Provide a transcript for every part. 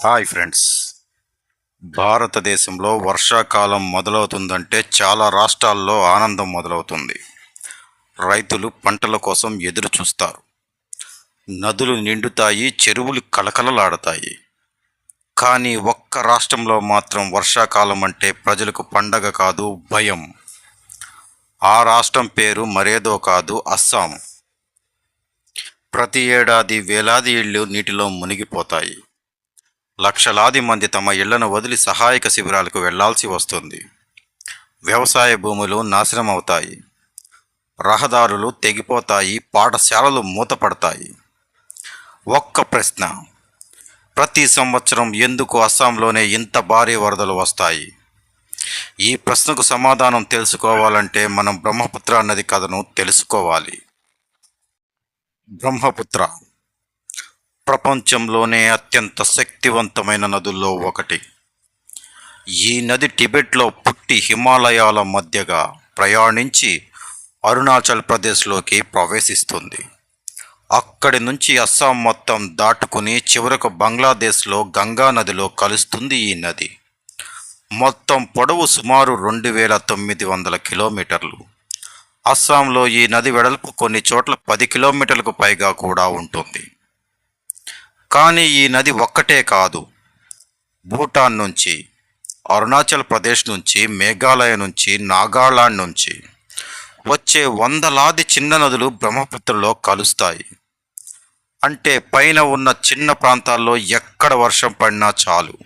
Hi friends. భారతదేశంలో వర్షాకాలం మొదలవుతుందంటే చాలా రాష్ట్రాల్లో ఆనందం మొదలవుతుంది. రైతులు పంటల కోసం ఎదురు చూస్తారు. నదులు నిండుతాయి, చెరువులు కలకలలాడతాయి. కానీ ఒక్క రాష్ట్రంలో మాత్రం వర్షాకాలం అంటే ప్రజలకు పండగ కాదు, భయం. ఆ రాష్ట్రం పేరు మరేదో కాదు, అస్సాం. ప్రతి ఏడాది వేలాది ఇళ్ళు నీటిలో మునిగిపోతాయి. లక్షలాది మంది తమ ఇళ్లను వదిలి సహాయక శిబిరాలకు వెళ్లాల్సి వస్తుంది. వ్యవసాయ భూములు నాశనం అవుతాయి, రహదారులు తెగిపోతాయి, పాఠశాలలు మూతపడతాయి. ఒక్క ప్రశ్న: ప్రతి సంవత్సరం ఎందుకు అస్సాంలోనే ఇంత భారీ వరదలు వస్తాయి? ఈ ప్రశ్నకు సమాధానం తెలుసుకోవాలంటే మనం బ్రహ్మపుత్ర నది కథను తెలుసుకోవాలి. బ్రహ్మపుత్ర ప్రపంచంలోనే అత్యంత శక్తివంతమైన నదుల్లో ఒకటి. ఈ నది టిబెట్లో పుట్టి హిమాలయాల మధ్యగా ప్రయాణించి అరుణాచల్ ప్రదేశ్లోకి ప్రవేశిస్తుంది. అక్కడి నుంచి అస్సాం మొత్తం దాటుకుని చివరకు బంగ్లాదేశ్లో గంగా నదిలో కలుస్తుంది. ఈ నది మొత్తం పొడవు సుమారు 2900 కిలోమీటర్లు. అస్సాంలో ఈ నది వెడల్పు కొన్ని చోట్ల 10 కిలోమీటర్లకు పైగా కూడా ఉంటుంది. కానీ ఈ నది ఒక్కటే కాదు. భూటాన్ నుంచి, అరుణాచల్ ప్రదేశ్ నుంచి, మేఘాలయ నుంచి, నాగాలాండ్ నుంచి వచ్చే వందలాది చిన్న నదులు బ్రహ్మపుత్రలో కలుస్తాయి. అంటే పైన ఉన్న చిన్న ప్రాంతాల్లో ఎక్కడ వర్షం పడినా చాలు,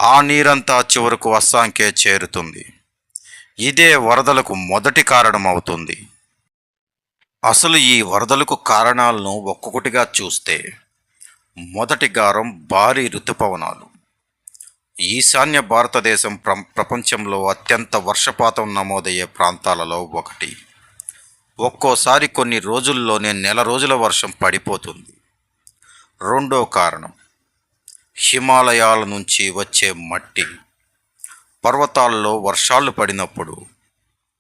ఆ నీరంతా చివరకు అస్సాంకే చేరుతుంది. ఇదే వరదలకు మొదటి కారణం అవుతుంది. అసలు ఈ వరదలకు కారణాలను ఒక్కొక్కటిగా చూస్తే, మొదటి కారణం భారీ ఋతుపవనాలు. ఈశాన్య భారతదేశం ప్రపంచంలో అత్యంత వర్షపాతం నమోదయ్యే ప్రాంతాలలో ఒకటి. ఒక్కోసారి కొన్ని రోజుల్లోనే నెల రోజుల వర్షం పడిపోతుంది. రెండో కారణం హిమాలయాల నుంచి వచ్చే మట్టి. పర్వతాల్లో వర్షాలు పడినప్పుడు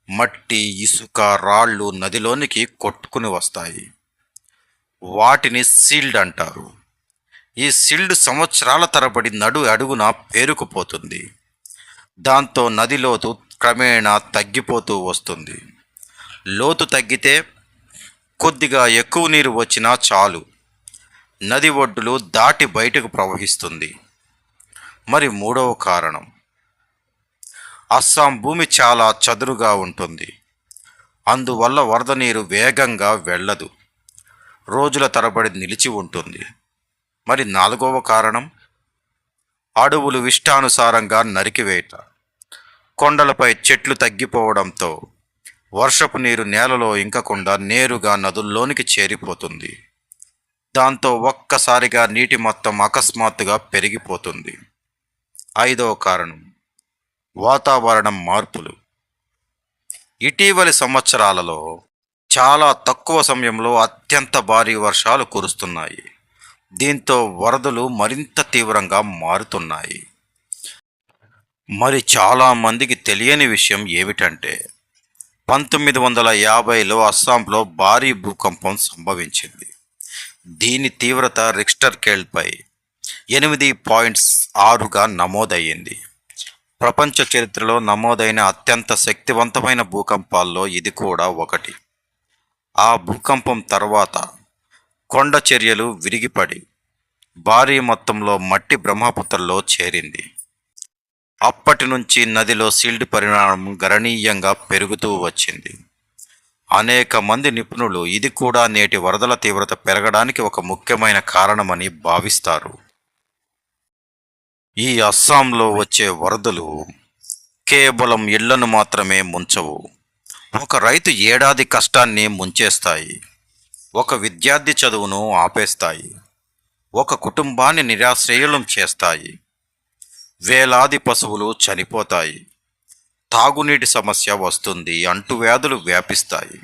మట్టి, ఇసుక, రాళ్ళు నదిలోనికి కొట్టుకుని వస్తాయి. వాటిని సీల్డ్ అంటారు. ఈ సిల్డ్ సంవత్సరాల తరబడి అడుగున పేరుకుపోతుంది. దాంతో నది లోతు క్రమేణా తగ్గిపోతూ వస్తుంది. లోతు తగ్గితే కొద్దిగా ఎక్కువ నీరు వచ్చినా చాలు, నది ఒడ్డులు దాటి బయటకు ప్రవహిస్తుంది. మరి మూడవ కారణం, అస్సాం భూమి చాలా చదురుగా ఉంటుంది. అందువల్ల వరద నీరు వేగంగా వెళ్ళదు, రోజుల తరబడి నిలిచి ఉంటుంది. మరి నాలుగవ కారణం, అడవులు ఇష్టానుసారంగా నరికివేత. కొండలపై చెట్లు తగ్గిపోవడంతో వర్షపు నీరు నేలలో ఇంకకుండా నేరుగా నదుల్లోనికి చేరిపోతుంది. దాంతో ఒక్కసారిగా నీటి మొత్తం అకస్మాత్తుగా పెరిగిపోతుంది. ఐదవ కారణం, వాతావరణం మార్పులు. ఇటీవలి సంవత్సరాలలో చాలా తక్కువ సమయంలో అత్యంత భారీ వర్షాలు కురుస్తున్నాయి. దీంతో వరదలు మరింత తీవ్రంగా మారుతున్నాయి. మరి చాలామందికి తెలియని విషయం ఏమిటంటే, 1950లో అస్సాంలో భారీ భూకంపం సంభవించింది. దీని తీవ్రత రిక్టర్ స్కేల్పై 8.6గా నమోదయ్యింది. ప్రపంచ చరిత్రలో నమోదైన అత్యంత శక్తివంతమైన భూకంపాల్లో ఇది కూడా ఒకటి. ఆ భూకంపం తర్వాత కొండ చర్యలు విరిగిపడి భారీ మొత్తంలో మట్టి బ్రహ్మపుత్రలో చేరింది. అప్పటి నుంచి నదిలో సిల్డ్ పరిమాణం గణనీయంగా పెరుగుతూ వచ్చింది. అనేక మంది నిపుణులు ఇది కూడా నేటి వరదల తీవ్రత పెరగడానికి ఒక ముఖ్యమైన కారణమని భావిస్తారు. ఈ అస్సాంలో వచ్చే వరదలు కేవలం ఇళ్లను మాత్రమే ముంచవు. ఒక రైతు ఏడాది కష్టాన్ని ముంచేస్తాయి. ఒక విద్యార్థి చదువును ఆపేస్తాయి. ఒక కుటుంబాన్ని నిరాశ్రయులం చేస్తాయి. వేలాది పశువులు చనిపోతాయి. తాగునీటి సమస్య వస్తుంది. అంటువ్యాధులు వ్యాపిస్తాయి.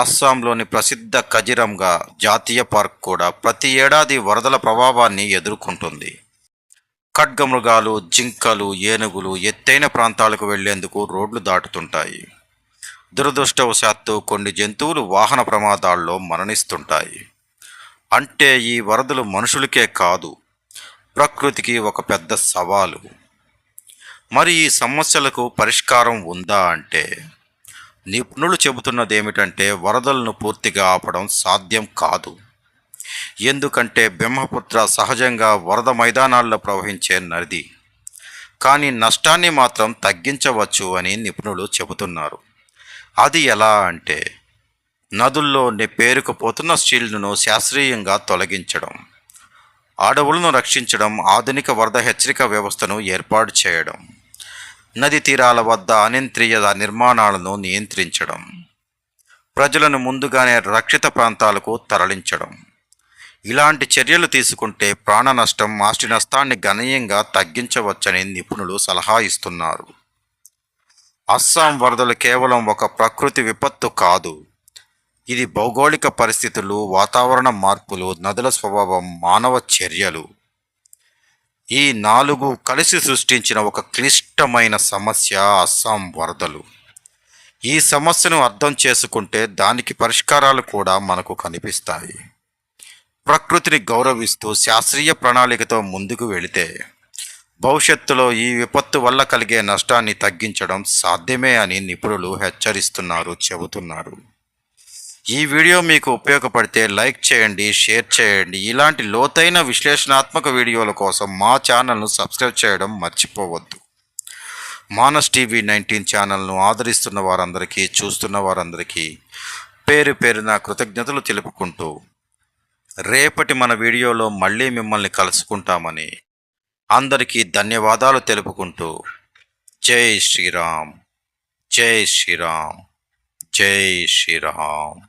అస్సాంలోని ప్రసిద్ధ కజిరంగా జాతీయ పార్క్ కూడా ప్రతి ఏడాది వరదల ప్రభావాన్ని ఎదుర్కొంటుంది. ఖడ్గమృగాలు, జింకలు, ఏనుగులు ఎత్తైన ప్రాంతాలకు వెళ్లేందుకు రోడ్లు దాటుతుంటాయి. దురదృష్టవశాత్తు కొన్ని జంతువులు వాహన ప్రమాదాల్లో మరణిస్తుంటాయి. అంటే ఈ వరదలు మనుషులకే కాదు, ప్రకృతికి ఒక పెద్ద సవాలు. మరి ఈ సమస్యలకు పరిష్కారం ఉందా అంటే, నిపుణులు చెబుతున్నది ఏమిటంటే వరదలను పూర్తిగా ఆపడం సాధ్యం కాదు. ఎందుకంటే బ్రహ్మపుత్ర సహజంగా వరద మైదానాల్లో ప్రవహించే నది. కానీ నష్టాన్ని మాత్రం తగ్గించవచ్చు అని నిపుణులు చెబుతున్నారు. అది ఎలా అంటే, నదుల్లో పేరుకుపోతున్న స్టీల్ను శాస్త్రీయంగా తొలగించడం, అడవులను రక్షించడం, ఆధునిక వరద హెచ్చరిక వ్యవస్థను ఏర్పాటు చేయడం, నది తీరాల వద్ద అనియంత్రిత నిర్మాణాలను నియంత్రించడం, ప్రజలను ముందుగానే రక్షిత ప్రాంతాలకు తరలించడం. ఇలాంటి చర్యలు తీసుకుంటే ప్రాణ నష్టం, ఆస్తి నష్టాన్ని గణనీయంగా తగ్గించవచ్చని నిపుణులు సలహా ఇస్తున్నారు. అస్సాం వరదలు కేవలం ఒక ప్రకృతి విపత్తు కాదు. ఇది భౌగోళిక పరిస్థితులు, వాతావరణ మార్పులు, నదుల స్వభావం, మానవ చర్యలు, ఈ 4 కలిసి సృష్టించిన ఒక క్లిష్టమైన సమస్య అస్సాం వరదలు. ఈ సమస్యను అర్థం చేసుకుంటే దానికి పరిష్కారాలు కూడా మనకు కనిపిస్తాయి. ప్రకృతిని గౌరవిస్తూ శాస్త్రీయ ప్రణాళికతో ముందుకు వెళితే భవిష్యత్తులో ఈ విపత్తు వల్ల కలిగే నష్టాన్ని తగ్గించడం సాధ్యమే అని నిపుణులు చెబుతున్నారు. ఈ వీడియో మీకు ఉపయోగపడితే లైక్ చేయండి, షేర్ చేయండి. ఇలాంటి లోతైన విశ్లేషణాత్మక వీడియోల కోసం మా ఛానల్ను సబ్స్క్రైబ్ చేయడం మర్చిపోవద్దు. మానస్ టీవీ 19 ఛానల్ను ఆదరిస్తున్న వారందరికీ, చూస్తున్న వారందరికీ పేరు పేరున కృతజ్ఞతలు తెలుపుకుంటూ, రేపటి మన వీడియోలో మళ్ళీ మిమ్మల్ని కలుసుకుంటామని అందరికీ ధన్యవాదాలు తెలుపుకుంటూ, జై శ్రీరామ్, జై శ్రీరామ్, జై శ్రీరామ్.